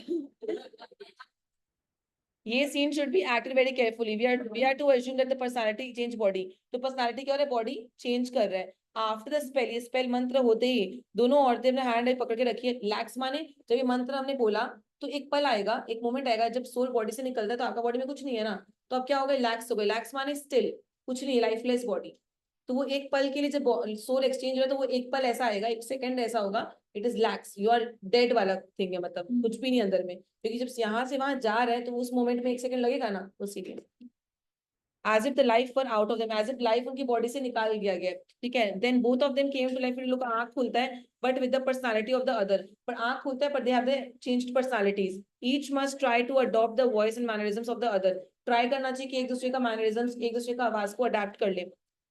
A: ये scene should be acted very carefully, we are to assume that the personality change body, तो पर्सनालिटी क्या हो रहा है, बॉडी चेंज कर रहा है। आफ्टर द स्पेल, ये स्पेल मंत्र होते ही दोनों औरतें अपने हैंड पकड़ के रखी है, लैक्स माने जब ये मंत्र हमने बोला तो एक पल आएगा, एक मोमेंट आएगा जब सोल बॉडी से निकलता है, तो आपका बॉडी में कुछ नहीं है ना, तो अब क्या होगा, लैक्स हो गए, लैक्स माने स्टिल, कुछ नहीं, लाइफलेस बॉडी। तो वो एक पल के लिए जब सोल एक्सचेंज हो रहा है तो वो एक पल ऐसा आएगा, एक सेकंड ऐसा होगा, it is lax, you are dead वाला थिंग है, मतलब कुछ भी नहीं अंदर में, क्योंकि जब यहाँ से वहां जा रहे हैं तो उस मोमेंट में एक सेकंड लगेगा ना, उसी लिए as if the life were out of them, as if life उनकी बॉडी से निकाल दिया गया, ठीक है। then both of them came to life, फिर लोग आंख खुलता है but with the personality of the other, पर आंख खुलता है पर they have the changed personalities, each must try to adopt the voice and mannerisms of the other, try करना चाहिए कि एक दूसरे का मैनरिज्म्स, एक दूसरे का आवाज को अडेप्ट कर ले।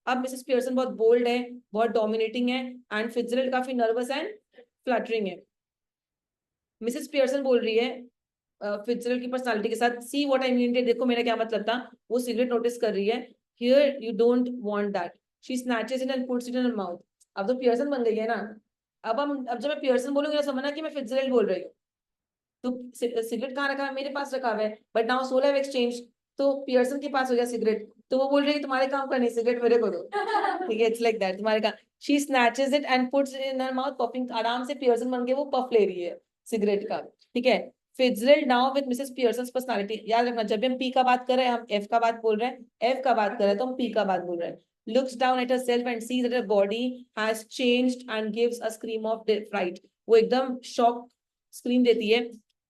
A: अब मिसेस पियर्सन बहुत बोल्ड है, बहुत डोमिनेटिंग है, एंड फिट्जरल्ड काफी नर्वस एंड फ्लटरिंग है। मिसेस पियर्सन बोल रही है फिट्जरल्ड की पर्सनालिटी के साथ, सी व्हाट आई मीन, देखो मेरा क्या मतलब था। वो सिगरेट नोटिस कर रही है, here you don't want that, she snatches it and puts it in her mouth. अब तो पियर्सन बन गई है ना, अब जब मैं पियर्सन बोलूंगी ना समझना कि मैं फिट्जरल्ड बोल रही हूँ। तो सिगरेट कहाँ रखा है, मेरे पास रखा हुआ है, but now soul have exchange, तो पियर्सन के पास हो गया सिगरेट, तो वो बोल रही है तुम्हारे काम का नहीं, सिगरेट मेरे को दो, ठीक है, इट्स लाइक दैट, तुम्हारे काम। She snatches it and puts it in her mouth, puffing, आराम से पियर्सन बन के वो पफ ले रही है सिगरेट का, ठीक है। Fitzgerald now with Mrs Pearson's personality, याद रखना जब भी हम पी का बात कर रहे हैं हम एफ का बात बोल रहे हैं, एफ का बात कर रहे हैं तो हम पी का बात बोल रहे हैं। looks down at herself and sees that her body has changed and gives a scream of fright, वो एकदम शॉक स्क्रीम देती है।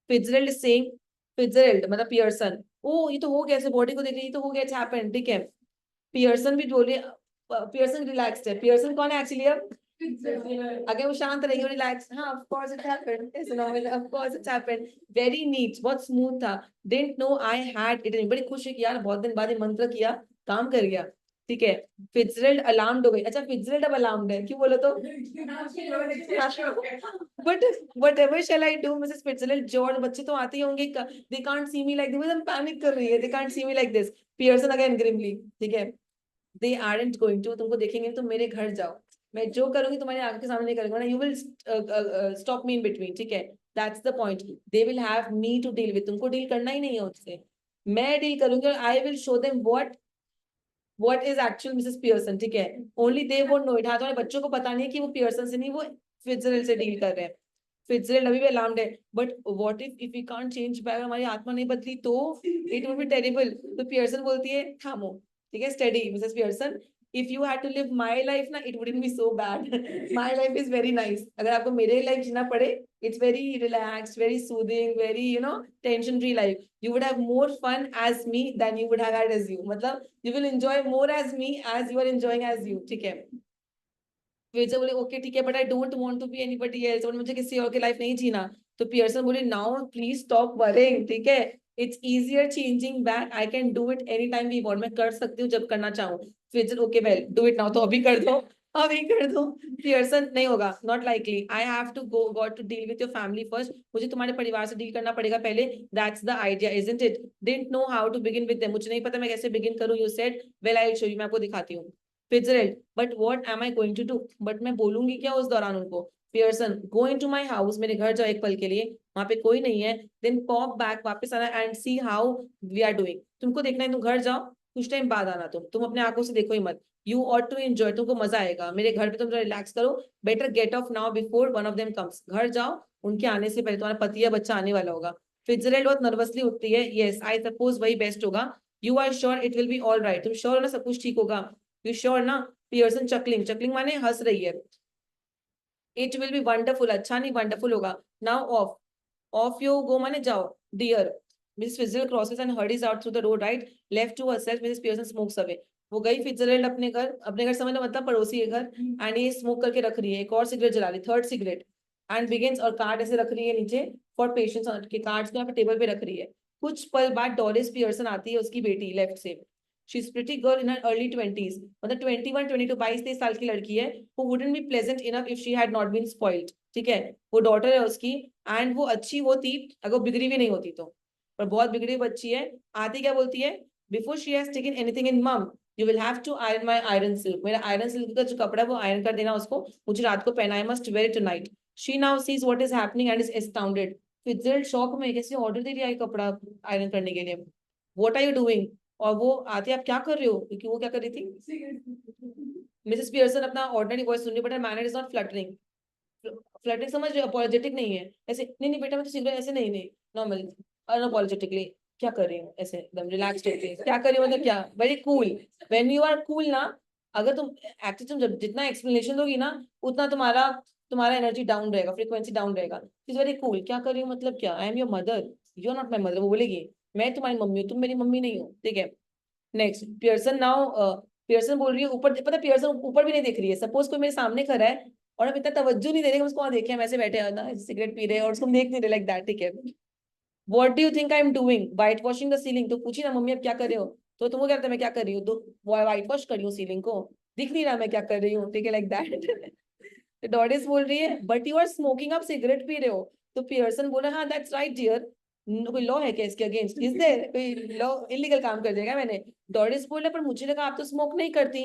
A: फिट्जरल्ड सेइंग, फिट्जरल्ड मतलब पियर्सन, ओ ये तो हो गया, ऐसे बॉडी को देख रही है, तो हो गया, इट्स हैपेंड, ठीक है। पियर्सन भी बोले, पियर्सन रिलैक्स्ड है, पियर्सन कौन है एक्चुअली अब, अगर वो शांत रहेगी और रिलैक्स, हाँ of course it happened, it's normal, of course it's happened, very neat, बहुत स्मूथ था, didn't know I had it, बड़ी खुश है कि यार बहुत दिन बाद ये मंत्र किया, काम कर गया, ठीक है। फिट्जरल्ड अलार्म्ड हो गई, अच्छा फिट्जरल्ड अब अलार्म्ड है, क्यों बोलो तो, but whatever shall I do Mrs Fitzgerald, George, बच्चे तो आते ही होंगे, they can't see me like this, panic कर रही है, they can't see me like this, Pearson again grimly, ठीक है। दे आरंट गोइंग टू, तुमको देखेंगे तो मेरे घर जाओ, मैं जो करूंगी तुम्हारी आंखों के सामने नहीं करूंगा ना, you will stop me in between, ठीक है, that's the point, they will have me to deal with, तुमको डील करना ही नहीं है उससे, मैं डील करूंगी और I will show them what is actual Mrs Pearson, ठीक है, only they won't know it, हाँ तुम्हारे बच्चों को पता नहीं है कि वो पियर्सन से नहीं, वो फिट्जरल्ड से डील कर रहे हैं। फिट्जरल्ड अभी भी अलार्म्ड है, but what if we can't change back, हमारी आत्मा नहीं बदली तो इट वुड बी टेरिबल, तो पियर्सन बोलती है थामो, ठीक है, steady Mrs Pearson, if you had to live my life ना, it wouldn't be so bad, my life is very nice, अगर आपको मेरे लाइफ जीना पड़े, it's very relaxed, very soothing, very tension free life, you would have more fun as me than you would have had as you, मतलब you will enjoy more as me as you are enjoying as you, ठीक है। फिर जब बोले okay ठीक है but I don't want to be anybody else, और मुझे किसी और की लाइफ नहीं जीना, तो पियर्सन बोले नाउ प्लीज स्टॉप वरिंग, ठीक है, it's easier changing back, I can do it any time we want, मैं कर सकती हूँ जब करना चाहूँ। फिर okay well do it now, तो अभी कर दो, अभी कर दो। पियर्सन नहीं होगा, not likely, I have to go got to deal with your family first, मुझे तुम्हारे परिवार से डील करना पड़ेगा पहले, that's the idea isn't it, didn't know how to begin with them, मुझे नहीं पता मैं कैसे बिगिन करूँ, you said well I will show you, मैं आपको दिखाती हूँ। Fitzgerald but what am I going to do, but मैं बोलूंगी क्या उस दौरान उनको। Pearson go into my house, मेरे घर जाओ एक पल के लिए, वहां पे कोई नहीं है, देन पॉप बैक, वापस आना and see how we are doing, तुमको देखना है तुम घर जाओ, कुछ टाइम बाद आना, तुम अपने आंखों से देखो ही मत, यू ऑट टू एंजॉय, तुमको मजा आएगा मेरे घर पे, तुम रिलैक्स करो, better gate of now before one of them comes, घर जाओ उनके आने से पहले, तुम्हारा पति या बच्चा आने वाला होगा। फिट्जरल्ड बहुत नर्वसली उठती है, यस आई सपोज वही बेस्ट होगा, you are sure it will be all right, तुम श्योर हो ना सब कुछ ठीक होगा, यू श्योर ना। पियर्सन चकलिंग, चकलिंग माने हंस रही है, इट विल बी वंडरफुल, अच्छा नहीं वंडरफुल होगा, now off, off you go माने जाओ, dear, Miss Fitzgerald crosses and hurries out through the road, right left to herself, Mrs Pearson smokes away, वो गई फिट्जरल्ड अपने घर समझना मतलब पड़ोसी के घर, एंड ये स्मोक करके रख रही है, एक और सिगरेट जला रही, थर्ड सिगरेट, एंड बिगिंस, और कार्ड ऐसे रख रही है नीचे फॉर पेशेंट्स के, कार्ड्स को यहाँ पे टेबल पे रख रही है। कुछ पल बाद डोरिस पियर्सन आती है, उसकी बेटी लेफ्ट से, she is pretty girl in her early 20s, मतलब 21 22 22 साल की लड़की है, who wouldn't be pleasant enough if she had not been spoiled, ठीक है, वो डॉटर है उसकी, एंड वो अच्छी होती अगर वो बिगड़ी भी नहीं होती तो, पर बहुत बिगड़ी बच्ची है। आती क्या बोलती है, before she has taken anything in mum you will have to iron my iron silk, मेरा आयरन सिल्क का जो कपड़ा है वो आयरन कर देना उसको, मुझे रात को पहना, I must wear it tonight. She now sees what is happening and is astounded, Fitzgerald shock में, कैसे ऑर्डर दे दिया है कपड़ा आयरन करने के लिए, व्हाट आर यू डूइंग, और वो आते आप क्या कर रहे हो, क्योंकि वो क्या कर रही थी, मिसेस पियर्सन अपना ऑर्डिनरी वॉइस सुन रही, but manner is not fluttering, fluttering समझ रहे हो, अपॉलोजेटिक नहीं है, ऐसे नहीं नहीं बेटा मैं तो सिगरेट, ऐसे नहीं नहीं, नॉर्मल अनअपॉलोजेटिकली, क्या कर रही हूँ ऐसे एकदम रिलैक्स्ड होके, क्या कर रही हूँ मतलब क्या, very cool, when you are cool ना अगर तुम एक्चुअली तुम जब जितना एक्सप्लेनेशन दोगी ना, उतना तुम्हारा तुम्हारा एनर्जी डाउन रहेगा, फ्रीक्वेंसी डाउन रहेगा। इज वेरी कूल, क्या कर रही हूँ मतलब क्या, I am your mother, you are not my mother, वो बोलेगी मैं तुम्हारी मम्मी हूँ, तुम मेरी मम्मी नहीं हो, ठीक है। नेक्स्ट पियर्सन नाउ, पियर्सन बोल रही है ऊपर, पता पियर्सन ऊपर भी नहीं देख रही है। सपोज कोई मेरे सामने खड़ा है और हम इतना तवज्जो नहीं दे रहे, हम उसको वहां देखे, हम ऐसे बैठे हैं ना सिगरेट पी रहे हैं और उसको हम देख नहीं रहे लाइक दैट, ठीक है। What do you think I am doing, white washing the ceiling, तो पूछी ना मम्मी अब क्या कर रहे हो, तो तुमको क्या लगता है मैं क्या कर रही हूँ, तो वाइट वॉश कर रही हूँ सीलिंग को, दिख नहीं रहा मैं क्या कर रही हूँ, ठीक है लाइक दैट। तो डॉरिस बोल रही है बट यू आर स्मोकिंग, आप सिगरेट पी रहे हो। तो पियर्सन बोला हाँ दैट्स राइट डियर, कोई लॉ है क्या इसके अगेंस्ट, इज देयर कोई लॉ, इलीगल काम कर देगा मैंने। डॉरिस बोला पर मुझे लगा आप तो स्मोक नहीं करती।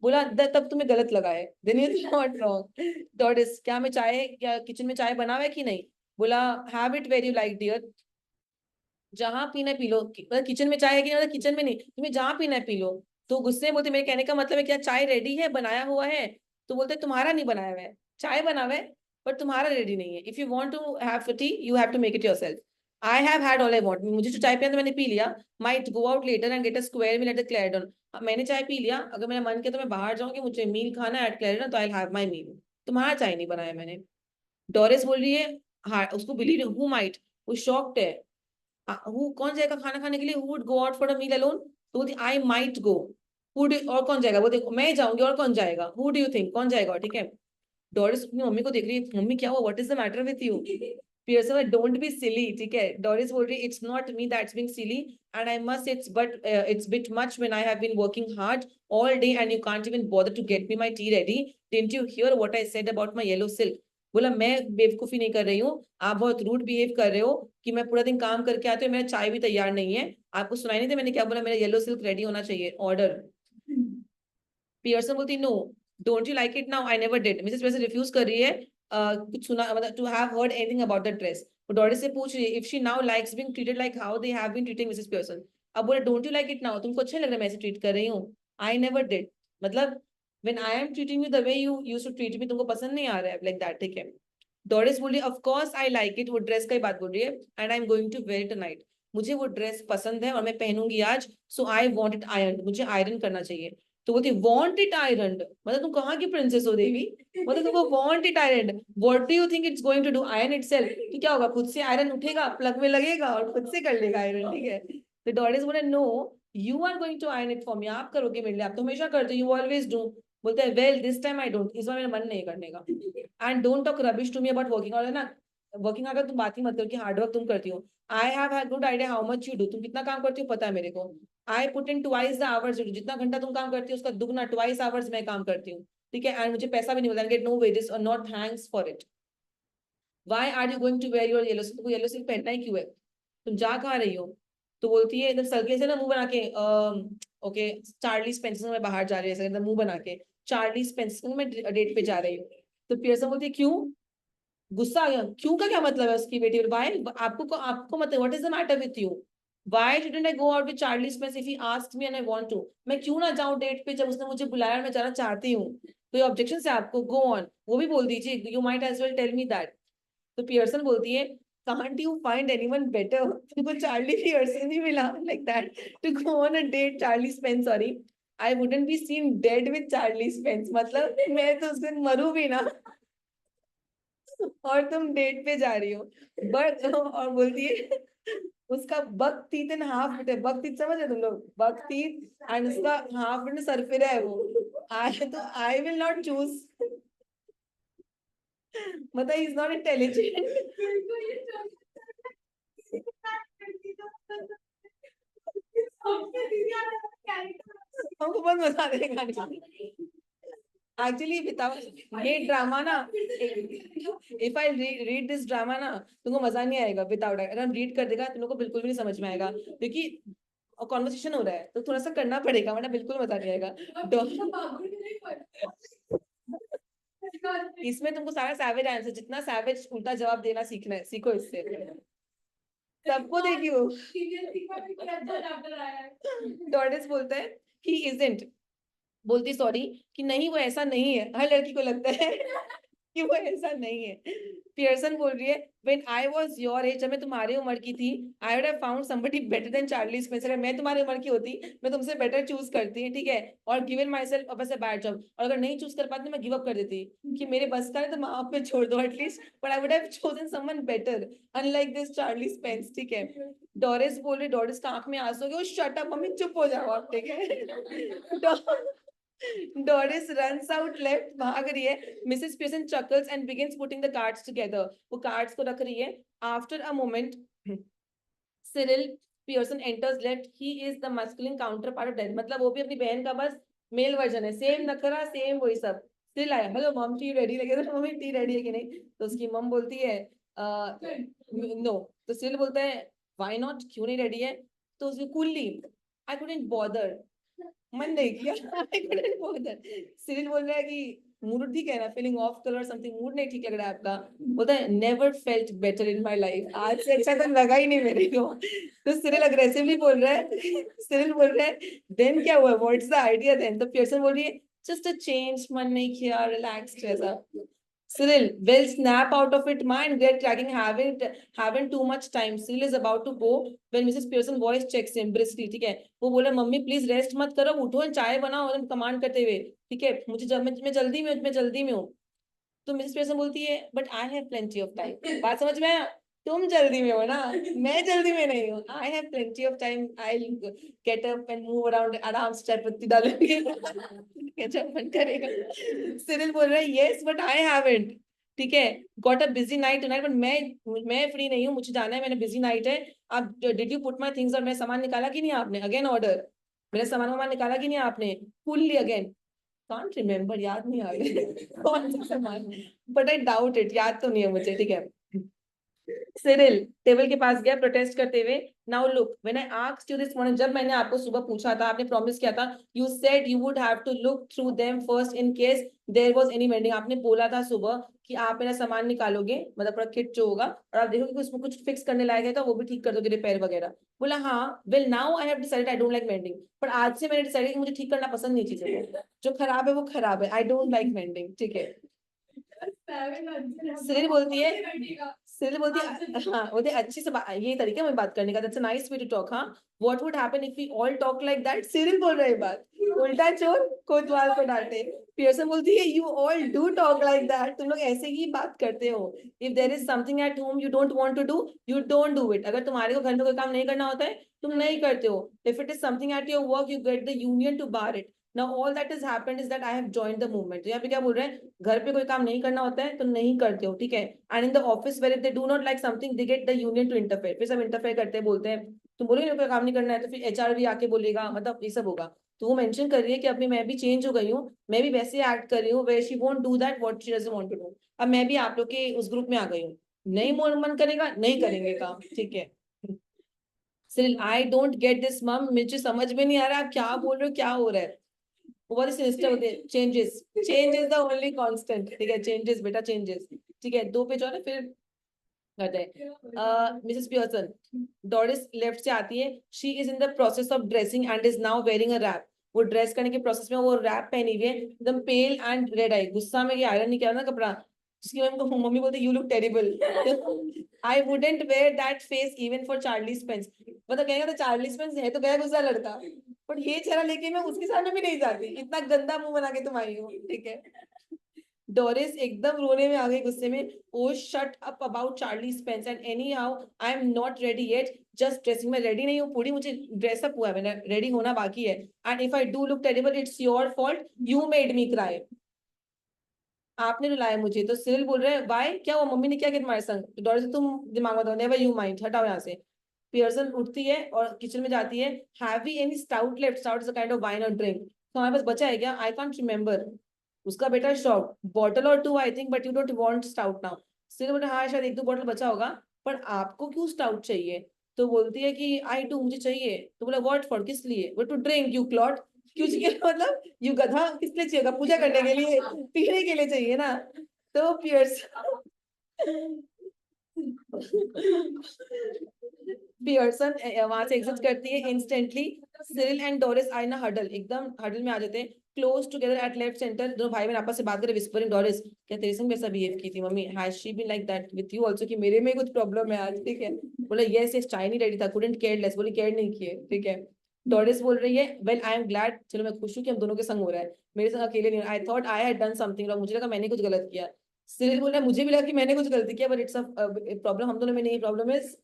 A: बोला तब तुम्हें गलत लगा है, then is not wrong. Doris क्या मैं चाय, क्या किचन में चाय बना हुआ है कि नहीं। बोला have it very like dear, जहां पीना है पी लो, मतलब किचन में चाय है कि नहीं, मतलब किचन में नहीं, तुम्हें जहां पीना है पी लो। तो गुस्से में बोलते मेरे कहने का मतलब है क्या चाय रेडी है, बनाया हुआ है। तो बोलते तुम्हारा नहीं बनाया हुआ है, चाय बना हुआ है पर तुम्हारा रेडी नहीं है। If you want to have tea you have to make it yourself. I have had all I want, मुझे जो चाय पिया था मैंने पी लिया। Might go out later and get a square meal at the Clarendon, मैंने चाय पी लिया, अगर मेरा मन किया तो मैं बाहर जाऊंगी, मुझे मील खाना एट क्लैरिडन तो आई हैव माई मील। तुम्हारा चाय नहीं बनाया मैंने। डोरिस बोल रही है हाँ उसको बिलीव हु माइट, वो शॉक्ड है। हु कौन जाएगा खाना खाने के लिए, who would go out for a meal alone. तो बोलती आई माइट गो, और कौन जाएगा, वो देखो मैं जाऊंगी और कौन जाएगा, हु डू यू थिंक कौन जाएगा, ठीक है। डोरिस अपनी मम्मी को देख रही है, मम्मी क्या हुआ, what is the matter with you. Pearson don't be silly, ठीक है। डोरिस बोल रही है it's not me that's being silly and I must it's but it's bit much when I have been working hard all day and you can't even bother to get me my tea ready, didn't you hear what I said about my yellow silk. बोला मैं बेवकूफी नहीं कर रही हूँ, आप बहुत rude behave कर रहे हो कि मैं पूरा दिन काम करके आती हूँ, मेरा चाय भी तैयार नहीं है। आपको सुनाई नहीं दे मैंने क्या बोला, मेरा येलो सिल्क रेडी होना चाहिए, ऑर्डर। पियर्सन बोलती no, don't you like it now, I never did. Mrs Pearson refuse कर रही है कुछ सुना, मतलब to have heard anything about the dress. वो डॉरिस से पूछ रही है if she now likes being treated like how they have been treating Mrs Pearson. अब बोले don't you like it now, तुमको अच्छा लग रहा है मैं ऐसे ट्रीट कर रही हूँ, आई नेवर डिड, मतलब when I am treating you the way you used to treat me, तुमको पसंद नहीं आ रहा है लाइक दैट, ठीक है। डोरिस बोल रही है of course I like it, वो ड्रेस का ही बात बोल रही है, and I am going to wear it tonight, मुझे वो ड्रेस पसंद है और मैं पहनूंगी आज, so I want it iron, मुझे आयरन करना चाहिए। तो बोलती वांट इट आयरन, मतलब तुम कहाँ की प्रिंसेस हो देवी, मतलब तुमको want it iron, what do you think it's going to do iron itself, तो क्या होगा खुद से आयरन उठेगा प्लग में लगेगा और खुद से कर लेगा आयरन, ठीक है। तो डॉरिस बोले no you are going to iron it for me, आप करोगे मेरे लिए, आप तो हमेशा करते हो, यू ऑलवेज डू। बोलते हैं well this time I don't, इस बार मेरा मन नहीं करने का। And don't talk rubbish to me about working, और है ना वर्किंग अगर तुम बात ही मत करो कि हार्ड वर्क तुम करती हो। आई have had good idea how much you do, तुम कितना काम करती हो पता है मेरे को। I put in twice the hours, जितना घंटा तुम काम करती हो उसका दुगना, ट्वाइस आवर्स मैं काम करती हूँ, ठीक है। एंड मुझे पैसा भी नहीं मिलता, गेट नो वेजेस और not thanks for it. Why are you going to wear your yellow silk, तुमको येलो सिल्क पहनना ही क्यों है, तुम जा कहाँ रही हो। तो बोलती है इधर सलके से ना मुंह बना के, ओके चार्ली स्पेंसर में बाहर जा रही है, ऐसे मुंह बना के चार्ली स्पेंसर में डेट पे जा रही हूँ। तो पियर्सन बोलती है क्यों, गुस्सा आ गया, क्यों का क्या मतलब है उसकी बेटी, वाई आपको मतलब what is the matter with you, why shouldn't I go out with Charlie Spence if he asks me and I want to, मैं क्यों ना जाऊं डेट पे जब उसने मुझे बुलाया और मैं जाना चाहती हूँ, कोई ऑब्जेक्शन है आपको, गो ऑन, वो भी बोल दीजिए you might as well tell me that. तो पियर्सन बोलती है can't you find anyone better, तुमको चार्ली पियर्सन ही मिला like that to go on a date, Charlie Spence sorry, I wouldn't be seen dead with Charlie Spence, मतलब मैं तो उस दिन मरू भी ना और तुम डेट पे जा रही हो। बट और बोलती है उसका बक टीथ एंड हाफ बिट है, बक टीथ समझ है तुम लोग, बक टीथ एंड उसका हाफ बिट सरफिरा है वो, आई विल नॉट चूज, मतलब इज नॉट इंटेलिजेंट। हमको बहुत मजा आता है गाने में। एक्चुअली बताओ ये ड्रामा ना, if I read this drama ना तुमको मजा नहीं आएगा, विदाउट अगर हम रीड कर देगा तुम लोग को बिल्कुल भी नहीं समझ में आएगा, क्योंकि कॉन्वर्सेशन हो रहा है तो थोड़ा सा करना पड़ेगा वरना बिल्कुल मजा नहीं आएगा। इसमें तुमको सारा सैवेज आंसर, जितना सैवेज उल्टा जवाब देना सीखना है, सीखो इससे, सबको देखी वो। डॉरिस बोलता है ही इजंट, बोलती सॉरी कि नहीं वो ऐसा नहीं है, हर लड़की को लगता है कि वो ऐसा नहीं है। पियर्सन बोल रही है when I was your age, जब मैं तुम्हारी उम्र की थी, I would have found somebody better than Charlie Spencer. अगर मैं तुम्हारी उम्र की होती, मैं तुमसे बेटर चूज करती है, ठीक है, और गिवन माई सेल्फ अब ऐसे बैड जॉब, और अगर नहीं चूज कर पाती मैं गिव अप कर देती कि मेरे बस का है तो माँ बाप पे छोड़ दो at least, but I would have chosen someone better unlike this Charlie Spence, ठीक है। डोरिस बोल रही, डोरिस का आंख में आंसू हो गए, शट अप मम्मी, चुप हो जाओ आप, ठीक है। डोरिस runs out left, भाग रही है। Mrs Pearson chuckles and begins putting the cards together, वो कार्ड्स को रख रही है। After a moment Cyril Pearson enters left, he is the masculine counterpart of Derek, मतलब वो भी अपनी बहन का बस मेल वर्जन है, सेम नखरा सेम वही सब। सिरिल आया, हेलो मम टी रेडी, लगे तो मम्मी टी रेडी है कि नहीं, तो उसकी मम बोलती है नो, तो सिरिल बोलता है व्हाई नॉट, क्यों नहीं रेडी है, तो उसकी कूलली आई कुडंट बॉदर, मन नहीं किया, I couldn't bother। सिरिल बोल रहा है कि मूड ठीक है ना, feeling of colour something, mood नहीं ठीक लग रहा है आपका, बोलता है never felt better in my life, आज से अच्छा तो लगा ही नहीं मेरे को। तो सिरिल अग्रेसिवली बोल रहा है, सिरिल बोल रहा है देन क्या हुआ, व्हाट्स द आइडिया देन, तो पियर्सन बोल रही है जस्ट अ चेंज, मन नहीं किया, रिलैक्स्ड ऐसा। Cyril, will snap out of it, mind get tracking, haven't too much time. Cyril is about to go when Mrs. Pearson voice checks him briskly, ठीक है, वो बोले मम्मी प्लीज रेस्ट मत करो, उठो चाय बनाओ, कमांड करते हुए, ठीक है, मुझे मैं जल्दी में, मैं जल्दी में हूँ। तो मिसेस पियर्सन बोलती है but I have plenty of time, बात समझ में आया, तुम जल्दी में हो ना, मैं जल्दी में नहीं हूँ, I have plenty of time, I get up and move around, आराम से चाय पत्ती डालेंगे, जब मन करेगा। सिरिल बोल रहा है यस बट आई हैवंट, ठीक है, got a busy night tonight, but मैं फ्री नहीं हूँ, मुझे जाना है, मैंने बिजी नाइट है। आप did you put my things, और मेरा सामान निकाला कि नहीं आपने, अगेन ऑर्डर, मेरा सामान निकाला कि नहीं आपने, फुल्ली अगेन, कांट रिमेम्बर, याद नहीं आ रही कौन सा सामान, बट आई डाउट इट, याद तो नहीं है मुझे, ठीक है। सिरिल टेबल के पास गया प्रोटेस्ट करते हुए, now look when I asked you this morning, जब मैंने आपको सुबह पूछा था, आपने प्रॉमिस किया था, you said you would have to look through them first in case there was any mending, आपने बोला था सुबह कि आप मेरा सामान निकालोगे, मतलब पूरा किट जो होगा, और आप देखोगे कि उसमें कुछ फिक्स करने लायक है तो वो भी ठीक कर दोगे, रिपेयर वगैरह। बोला हाँ, well now I have decided I don't like mending, पर आज से मैंने डिसाइड कि मुझे ठीक करना पसंद नहीं, चीजें को जो खराब है वो खराब है, आई डोंट लाइक मेंडिंग, ठीक है। सिरिल बोलती है, सिरिल बोलती है हाँ, बोलती है अच्छी से ये तरीका है बात करने का, that's a nice way to talk, हाँ, what would happen if we all talk like that, Cyril बोल रहे बात, उल्टा चोर कोतवाल को डांटे। पियर्सन बोलती है you all do talk like that, तुम लोग ऐसे ही बात करते हो, if there is something at home you don't want to do, you don't do it, अगर तुम्हारे को घर में कोई काम नहीं करना होता है तुम नहीं करते हो, if it is something at your work you get the union to bar it, now all that has happened is that I have joined the movement, यहाँ पे क्या बोल रहे हैं, घर पे कोई काम नहीं करना होता है तो नहीं करते हो, ठीक है, and in the office where if they do not like something they get the union to interfere, फिर सब इंटरफेयर करते हैं, बोलते हैं तुम बोलोगे कोई काम नहीं करना है तो फिर एचआर भी आके बोलेगा, मतलब ये सब होगा। तो वो मेंशन कर रही है कि अभी मैं भी चेंज हो गई हूँ, मैं भी वैसे एक्ट कर रही हूँ, where she won't do that what she doesn't want to do, अब मैं भी आप लोग के उस ग्रुप में आ गई हूँ, नहीं मन करेगा नहीं करेंगे काम, ठीक है। सिर्फ आई डोंट गेट दिस मम, मुझे समझ में नहीं आ रहा आप क्या बोल रहे हो, क्या हो रहा है, बहुत सिस्टम होते हैं, changes, change is the only constant, ठीक है, चेंजेस बेटा चेंजेस, ठीक है, 2 पेज और है फिर करते हैं। मिसेस पियर्सन, डोरिस लेफ्ट से आती है, she is in the process of dressing and is now wearing a wrap, वो ड्रेस करने के प्रोसेस में, वो रैप पहनी हुई है, एकदम पेल एंड रेड आई, गुस्सा में, आयरन नहीं किया ना कपड़ा, उसकी मम्मी बोलती you look terrible, I wouldn't wear that face even for Charlie Spence, मतलब कहेगा तो चार्ली स्पेंस है तो गया गुस्सा लड़का, बट ये चेहरा लेके मैं उसके सामने भी नहीं जाती, इतना गंदा मुंह बना के तुम आई हो, ठीक है। डोरिस एकदम रोने में आ गई गुस्से में, oh shut up about Charlie Spence and anyhow I am not ready yet, just dressing, मैं रेडी नहीं हूँ पूरी, मुझे ड्रेसअप हुआ है, मैंने रेडी होना बाकी है, and if I do look terrible it's your fault, you made me cry, आपने रुलाया मुझे। तो सिरिल बोल रहे हैं वाई, क्या वो मम्मी ने क्या किया तुम्हारे संग, तो डोरिस तुम दिमाग में दो, नेवर यू माइंड, हटाओ यहाँ से। पियर्सन उठती है और किचन में जाती है, have we any stout left, stout is a kind of wine और ड्रिंक, तो हमारे पास बचा है क्या, आई कांट रिमेंबर, उसका बेटा शॉक, बॉटल और 2 I think, but you don't want stout now, सिर्फ बोले हाँ शायद 1-2 बॉटल बचा होगा, पर आपको क्यों स्टाउट चाहिए, तो बोलती है कि आई डू, मुझे चाहिए, तो बोला व्हाट फॉर, किस लिए, वो टू ड्रिंक यू क्लॉट, क्यों चाहिए, मतलब यू गधा, किस लिए चाहिए, पूजा करने के लिए, पीने के लिए चाहिए ना, तो पियर्स पियर्सन वहां से एग्जिट करती है इंस्टेंटली। सिरिल एंड डोरिस आई ना हडल, एकदम हडल में आ जाते हैं, close together at left centre. दोनों भाई बहन आपस से बात करें, विस्परिंग डोरिस, क्या तेरे संग वैसा बिहेव की थी mummy, has she been like that with you also, कि मेरे में कुछ प्रॉब्लम है आज, ठीक है। बोला यस यस, चाय नहीं रेडी था, कुडंट केयर लेस, बोली केयर नहीं किए, ठीक है। डोरिस बोल रही है वेल आई एम ग्लैड, चलो मैं खुश हूँ कि हम दोनों के संग हो रहा है, मेरे संग अकेले नहीं। I thought I had done something wrong, मुझे लगा मैंने कुछ गलत किया। सिरिल बोल रहा है मुझे भी लगा कि मैंने कुछ गलती किया, बट इट्स अ प्रॉब्लम हम दोनों में नहीं, problem is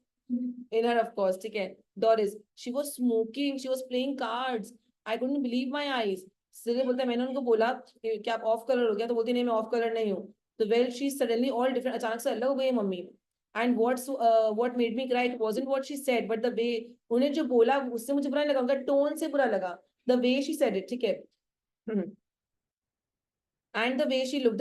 A: in her of course, ठीक है। Doris, she was smoking, she was playing cards, I couldn't believe my eyes। सिरे बोलता है मैंने उनको बोला कि आप ऑफ कलर हो गया, तो बोलती नहीं मैं ऑफ कलर नहीं हूँ। तो well she suddenly all different, अचानक से अलग हो गई है mummy. And what made me cry, it wasn't what she said but the way, उन्हें जो बोला उससे मुझे बुरा नहीं लगा, उनका टोन से बुरा लगा, the way she said it, ठीक है। And the way she look,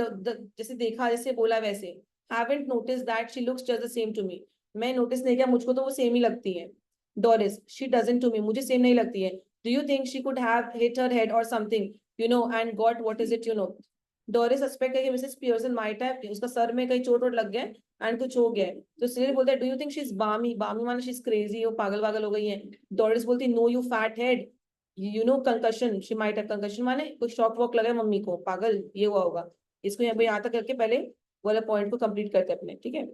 A: जैसे देखा जैसे बोला वैसे। Haven't notice that she looks just the same to me, मैं नोटिस नहीं किया, मुझको तो वो सेम ही लगती है। Doris, she doesn't to me, मुझे सेम नहीं लगती है। Do you think she could have hit her head और something, you know, and got what is it, you know. Doris suspect है कि मिसेस पियर्सन माइट हैव, उसका सर में कहीं चोट वोट लग गया एंड कुछ हो गया है। तो सिरिल बोलता है do you think she is बामी, बामी माने शी इज क्रेजी, वो पागल वागल हो गई है। डोरिस बोलती no you fat head, you know concussion, she might have concussion, माने कुछ शॉक वॉक लगा है मम्मी को, पागल ये हुआ होगा। इसको यहाँ पे यहाँ तक करके पहले वाला पॉइंट को कंप्लीट करते अपने, ठीक है।